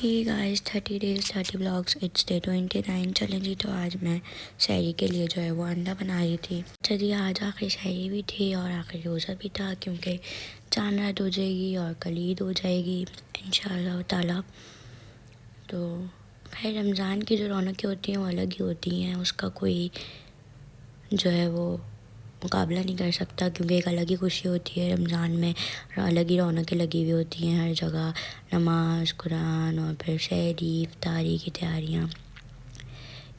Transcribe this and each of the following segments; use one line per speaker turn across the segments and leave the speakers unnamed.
Hey guys 30 days 30 vlogs it's day 29 चलें जी। तो आज मैं शहरी के लिए जो है वो अंडा बना रही थी। अच्छा जी, आज आखिरी शहरी भी थी और आखिरी रोज़ा भी था, क्योंकि चांद रात हो जाएगी और कल ईद हो जाएगी इंशाअल्लाह ताला। तो खैर, रमज़ान की जो रौनकें होती हैं वो अलग ही होती हैं, उसका कोई जो है वो मुकाबला नहीं कर सकता, क्योंकि एक अलग ही खुशी होती है रमज़ान में। अलग ही रौनकें लगी हुई होती हैं हर जगह, नमाज कुरान और फिर शहरी इफ्तारी की तैयारियाँ।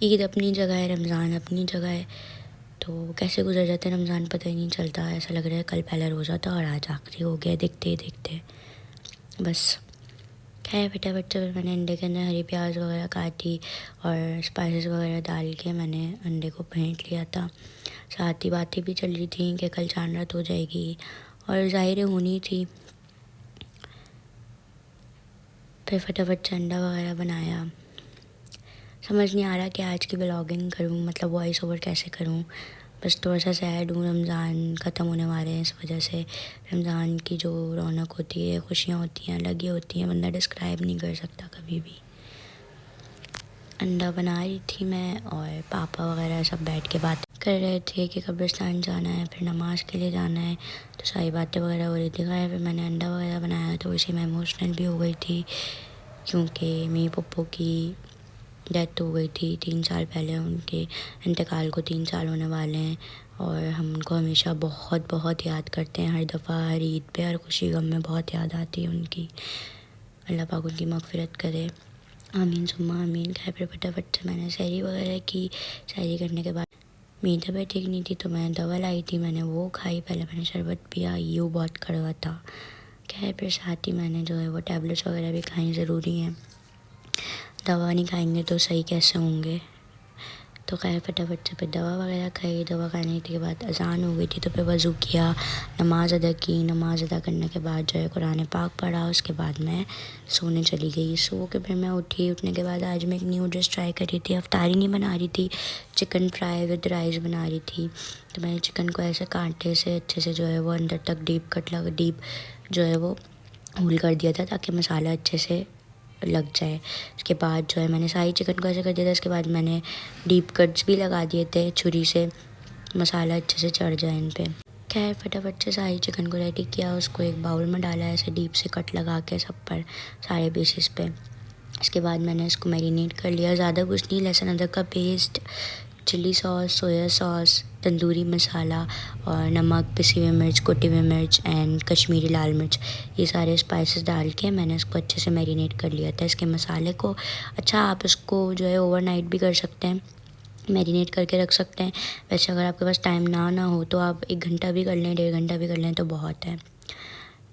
ईद अपनी जगह है, रमज़ान अपनी जगह है। तो कैसे गुजर जाते हैं रमज़ान पता ही नहीं चलता। ऐसा लग रहा है कल पहला रोज़ा था और आज आखिरी हो गया देखते ही देखते बस। खैर, फटाफट से मैंने अंडे के अंदर हरी प्याज वगैरह काटी और स्पाइसेस वगैरह डाल के मैंने अंडे को फेंट लिया था। साथ ही बातें भी चल रही थी कि कल चांद रात हो जाएगी और ज़ाहिर होनी थी। फिर फटाफट से अंडा वगैरह बनाया। समझ नहीं आ रहा कि आज की व्लॉगिंग करूँ, मतलब वॉइस ओवर कैसे करूँ। बस थोड़ा सा सैड हूँ, रमज़ान ख़त्म होने वाले हैं, इस वजह से। रमज़ान की जो रौनक होती है, खुशियाँ होती हैं, अलग ही होती हैं, बंदा डिस्क्राइब नहीं कर सकता कभी भी। अंडा बना रही थी मैं और पापा वगैरह सब बैठ के बात कर रहे थे कि कब्रिस्तान जाना है, फिर नमाज के लिए जाना है, तो सारी बातें वगैरह हो रही थी। फिर मैंने अंडा वगैरह बनाया तो उसी में इमोशनल भी हो गई थी, क्योंकि मेरी पप्पो की डेथ हो गई थी 3 साल पहले। उनके इंतकाल को 3 साल होने वाले हैं और हम उनको हमेशा बहुत बहुत याद करते हैं। हर दफ़ा, हर ईद पे, हर खुशी गम में बहुत याद आती है उनकी। अल्लाह पाक उनकी मग़फ़िरत करे, आमीन सुम्मा आमीन। खैर, फिर फटाफट से मैंने सहरी वगैरह की। सहरी करने के बाद मेरी तबीयत ठीक नहीं थी, तो मैंने दवा लाई थी, मैंने वो खाई। पहले मैंने शरबत पिया, यूँ बहुत कड़वा था। खैर, फिर साथ ही मैंने जो है वो टैबलेट्स वगैरह भी खाई, ज़रूरी हैं। दवा नहीं खाएंगे तो सही कैसे होंगे। तो खैर, फटाफट से फिर दवा वगैरह खाई। दवा खाने के बाद अज़ान हो गई थी, तो फिर वज़ू किया, नमाज़ अदा की। नमाज़ अदा करने के बाद जो है कुरान पाक पढ़ा। उसके बाद मैं सोने चली गई। सो के फिर मैं उठी। उठने के बाद आज मैं एक न्यू डिश ट्राई कर रही थी। अफ्तारी नहीं बना रही थी, चिकन फ्राई विद राइस बना रही थी। तो मैंने चिकन को ऐसे कांटे से अच्छे से जो है वो अंदर तक डीप जो है वो होल कर दिया था, ताकि मसाला अच्छे से लग जाए। उसके बाद जो है मैंने सारी चिकन को ऐसे कर दिया था। उसके बाद मैंने डीप कट्स भी लगा दिए थे छुरी से, मसाला अच्छे से चढ़ जाए इन पे। खैर, फटाफट से सारी चिकन को रेडी किया, उसको एक बाउल में डाला ऐसे डीप से कट लगा के सब पर, सारे पीसेस पे। इसके बाद मैंने इसको मैरिनेट कर लिया। ज़्यादा कुछ नहीं, लहसुन अदरक का paste, chilli sauce, soya sauce, tandoori masala और नमक, पिसी हुई मिर्च, कुटी हुई मिर्च एंड कश्मीरी लाल मिर्च, ये सारे स्पाइसेस डाल के मैंने इसको अच्छे से मैरिनेट कर लिया था, इसके मसाले को। अच्छा, आप इसको जो है ओवरनाइट भी कर सकते हैं, मैरिनेट करके रख सकते हैं। वैसे अगर आपके पास टाइम ना हो तो आप 1 घंटा भी कर लें, 1.5 घंटा भी कर लें तो बहुत है।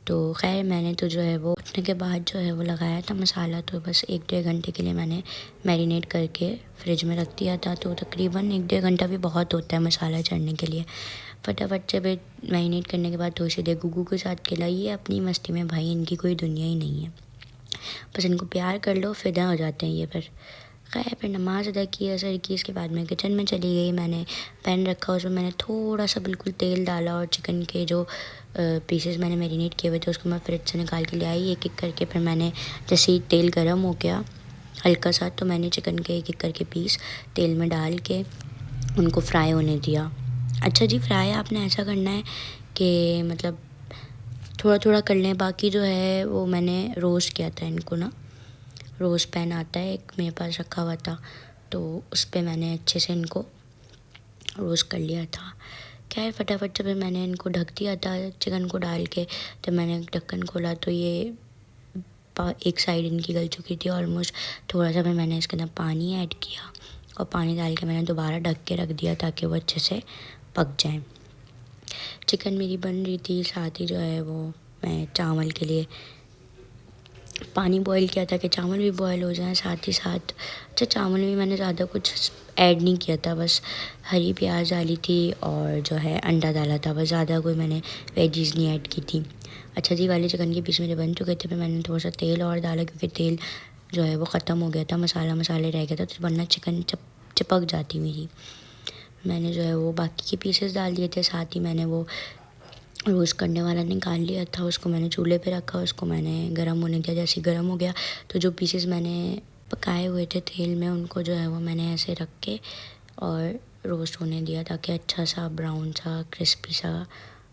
तो खैर, मैंने तो जो है वो उठने के बाद जो है वो लगाया था मसाला, तो बस 1-1.5 घंटे के लिए मैंने मैरिनेट करके फ्रिज में रख दिया था। तो तकरीबन 1-1.5 घंटा भी बहुत होता है मसाला चढ़ने के लिए। फटाफट से फिर मैरिनेट करने के बाद थोड़ी देर गुगू के साथ खिलाइए अपनी मस्ती में। भाई, इनकी कोई दुनिया ही नहीं है, बस इनको प्यार कर लो, फिदा हो जाते हैं ये। फिर नमाज़ अदा की, असर की। इसके बाद मैं किचन में चली गई। मैंने पैन रखा, उसमें मैंने थोड़ा सा बिल्कुल तेल डाला और चिकन के जो पीसेस मैंने मैरिनेट किए हुए थे उसको मैं फ्रिज से निकाल के ले आई एक एक करके। फिर मैंने जैसे ही तेल गर्म हो गया हल्का सा, तो मैंने चिकन के एक एक करके पीस तेल में डाल के उनको फ्राई होने दिया। अच्छा जी, फ्राई आपने ऐसा करना है कि मतलब थोड़ा थोड़ा कर लें। बाकी जो है वो मैंने रोस्ट किया था इनको ना, रोस्ट पैन आता है एक मेरे पास रखा हुआ था, तो उस पर मैंने अच्छे से इनको रोस्ट कर लिया था। खैर, फटाफट से फिर मैंने इनको ढक दिया था चिकन को डाल के। जब मैंने ढक्कन खोला तो ये एक साइड इनकी गल चुकी थी ऑलमोस्ट। थोड़ा सा फिर मैंने इसके अंदर पानी ऐड किया और पानी डाल के मैंने दोबारा ढक के रख दिया ताकि वो अच्छे से पक जाए। चिकन मेरी बन रही थी, साथ ही जो है वो मैं चावल के लिए पानी बॉईल किया था कि चावल भी बॉईल हो जाए साथ ही साथ। अच्छा, चावल में मैंने ज़्यादा कुछ ऐड नहीं किया था, बस हरी प्याज डाली थी और जो है अंडा डाला था, बस ज़्यादा कोई मैंने वेजीज़ नहीं ऐड की थी। अच्छा जी, वाले चिकन के पीस मेरे बन चुके थे। फिर मैंने थोड़ा सा तेल और डाला, क्योंकि तेल जो है वो ख़त्म हो गया था, मसाले रह गया था, तो वरना चिकन चिपक जाती मेरी। मैंने जो है वो बाकी के पीसेस डाल दिए थे, साथ ही मैंने वो रोस्ट करने वाला निकाल लिया था, उसको मैंने चूल्हे पे रखा, उसको मैंने गर्म होने दिया। जैसे गर्म हो गया तो जो पीसेस मैंने पकाए हुए थे तेल में उनको जो है वो मैंने ऐसे रख के और रोस्ट होने दिया ताकि अच्छा सा ब्राउन सा क्रिस्पी सा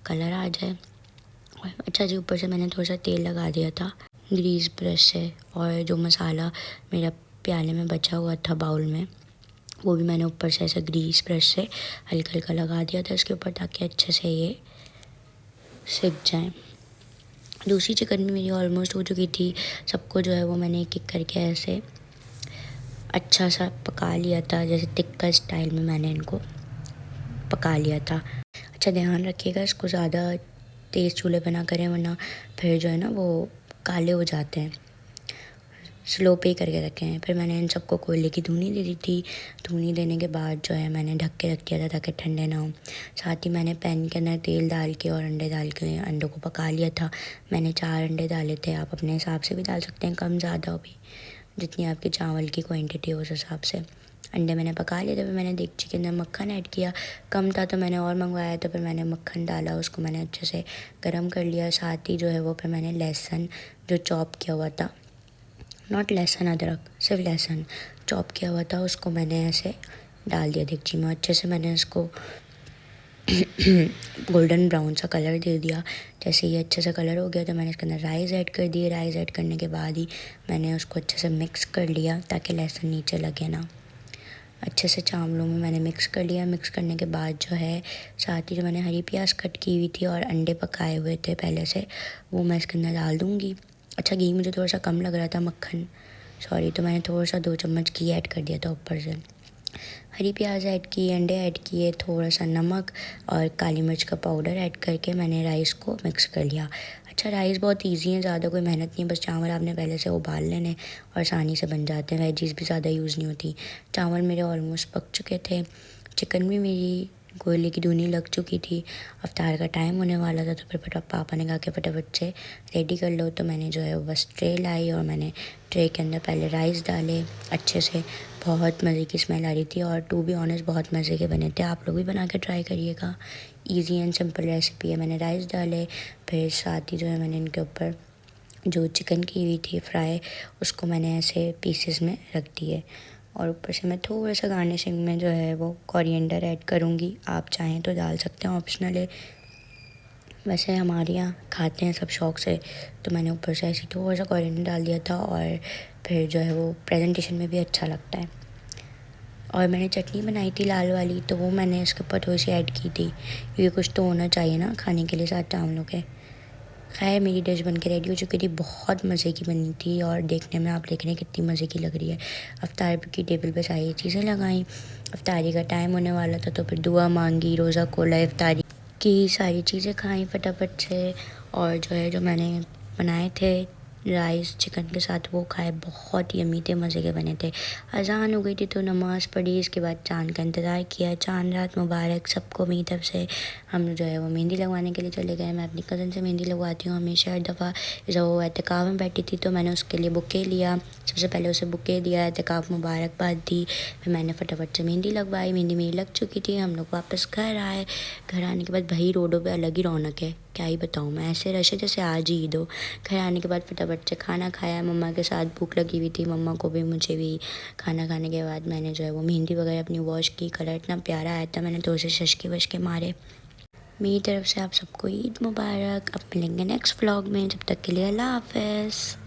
कलर आ जाए। और अच्छा जी ऊपर से मैंने थोड़ा सा तेल लगा दिया था ग्रीस ब्रश से, और जो मसाला मेरा प्याले में बचा हुआ था बाउल में वो भी मैंने ऊपर से ऐसे ग्रीस ब्रश से हल्का हल्का लगा दिया था इसके ऊपर ताकि अच्छे से ये सिक जाए। दूसरी चिकन भी मेरी ऑलमोस्ट हो चुकी थी। सबको जो है वो मैंने एक एक करके ऐसे अच्छा सा पका लिया था, जैसे टिक्का स्टाइल में मैंने इनको पका लिया था। अच्छा ध्यान रखिएगा इसको ज़्यादा तेज़ चूल्हे पे ना करें वरना फिर जो है ना वो काले हो जाते हैं। स्लो पे करके रखे हैं। फिर मैंने इन सबको कोयले की धुनी दे दी थी। धुनी देने के बाद जो है मैंने ढक के रख दिया था ताकि ठंडे ना हो। साथ ही मैंने पैन के अंदर तेल डाल के और अंडे डाल के अंडों को पका लिया था। मैंने 4 अंडे डाले थे, आप अपने हिसाब से भी डाल सकते हैं, कम ज़्यादा भी, जितनी आपकी चावल की क्वांटिटी हो उस हिसाब से। अंडे मैंने पका लिए थे। फिर मैंने देगची के अंदर मक्खन ऐड किया, कम था तो मैंने और मंगवाया, तो फिर मैंने मक्खन डाला, उसको मैंने अच्छे से गर्म कर लिया। साथ ही जो है वो फिर मैंने लहसुन जो चॉप किया हुआ था, नॉट लहसुन अदरक, सिर्फ लहसुन चॉप किया हुआ था, उसको मैंने ऐसे डाल दिया देगची में। अच्छे से मैंने इसको गोल्डन ब्राउन सा कलर दे दिया। जैसे ये अच्छे से कलर हो गया तो मैंने इसके अंदर राइस ऐड कर दिए। राइस ऐड करने के बाद ही मैंने उसको अच्छे से मिक्स कर लिया ताकि लहसुन नीचे लगे ना। अच्छे से चावलों में मैंने मिक्स कर लिया। मिक्स करने के बाद जो है साथ ही जो मैंने हरी प्याज कट की हुई थी और अंडे पकाए हुए थे पहले से, वो मैं इसके अंदर डाल दूँगी। अच्छा घी मुझे थोड़ा सा कम लग रहा था, मक्खन सॉरी, तो मैंने थोड़ा सा 2 चम्मच घी ऐड कर दिया था ऊपर से। हरी प्याज ऐड की, अंडे ऐड किए, थोड़ा सा नमक और काली मिर्च का पाउडर ऐड करके मैंने राइस को मिक्स कर लिया। अच्छा राइस बहुत इजी है, ज़्यादा कोई मेहनत नहीं है, बस चावल आपने पहले से उबाल लेने और आसानी से बन जाते हैं। वेजीज़ भी ज़्यादा यूज़ नहीं होती। चावल मेरे ऑलमोस्ट पक चुके थे। चिकन भी मेरी कोयले की धुनी लग चुकी थी। अफ्तार का टाइम होने वाला था तो फिर पापा ने कहा कि फटाफट से रेडी कर लो, तो मैंने जो है वो बस ट्रे लाई और मैंने ट्रे के अंदर पहले राइस डाले अच्छे से। बहुत मज़े की स्मेल आ रही थी और टू बी ऑनेस्ट बहुत मज़े के बने थे। आप लोग भी बना के ट्राई करिएगा, इजी एंड सिंपल रेसिपी है। मैंने राइस डाले, फिर साथ ही जो है मैंने इनके ऊपर जो चिकन की हुई थी फ्राई उसको मैंने ऐसे पीसेस में रख दिए, और ऊपर से मैं थोड़ा सा गार्निशिंग में जो है वो कोरिएंडर ऐड करूँगी। आप चाहें तो डाल सकते हैं, ऑप्शनल है। वैसे हमारे यहाँ खाते हैं सब शौक़ से, तो मैंने ऊपर से ऐसे थोड़ा सा कोरिएंडर डाल दिया था और फिर जो है वो प्रेजेंटेशन में भी अच्छा लगता है। और मैंने चटनी बनाई थी लाल वाली, तो वो मैंने इसके ऊपर थोड़ी सी ऐड की थी क्योंकि कुछ तो होना चाहिए ना खाने के लिए साथ चावलों के। खैर मेरी डिश बन के रेडी हो चुकी थी, बहुत मज़े की बनी थी और देखने में आप देख रहे हैं कितनी मज़े की लग रही है। अफ्तार की टेबल पे सारी चीज़ें लगाई। अफ्तारी का टाइम होने वाला था तो फिर दुआ मांगी, रोज़ा खोला, इफ्तारी की, सारी चीज़ें खाई फटाफट से। और जो है जो मैंने बनाए थे राइस चिकन के साथ वो खाए, बहुत यम्मी थे, मज़े के बने थे। अज़ान हो गई थी तो नमाज़ पढ़ी, इसके बाद चाँद का इंतज़ार किया। चाँद रात मुबारक सबको मेरी तरफ से। हम जो है वो मेहंदी लगवाने के लिए चले गए। मैं अपनी कज़न से मेहंदी लगवाती हूँ हमेशा हर दफ़ा। जब वो एहतिकाफ़ में बैठी थी तो मैंने उसके लिए बुके लिया। सबसे पहले उसे बुके दिया, एहतिकाफ़ मुबारकबाद दी, फिर मैंने फटाफट से मेहंदी लगवाई। मेहंदी मेरी लग चुकी थी। हम लोग वापस घर आए। घर आने के बाद भाई रोडों पे अलग ही रौनक है, क्या ही बताऊँ मैं, ऐसे रश है जैसे आज ही ईद हो। घर आने के बाद फटाफट से खाना खाया, मम्मा के साथ भूख लगी हुई थी, मम्मा को भी मुझे भी। खाना खाने के बाद मैंने जो है वो मेहंदी वगैरह अपनी वॉश की। कलर इतना प्यारा आया था, मैंने थोड़े से शशके वशके मारे। मेरी तरफ से आप सबको ईद मुबारक। अब मिलेंगे नेक्स्ट व्लॉग में, जब तक के लिए अल्लाह हाफ़िज़।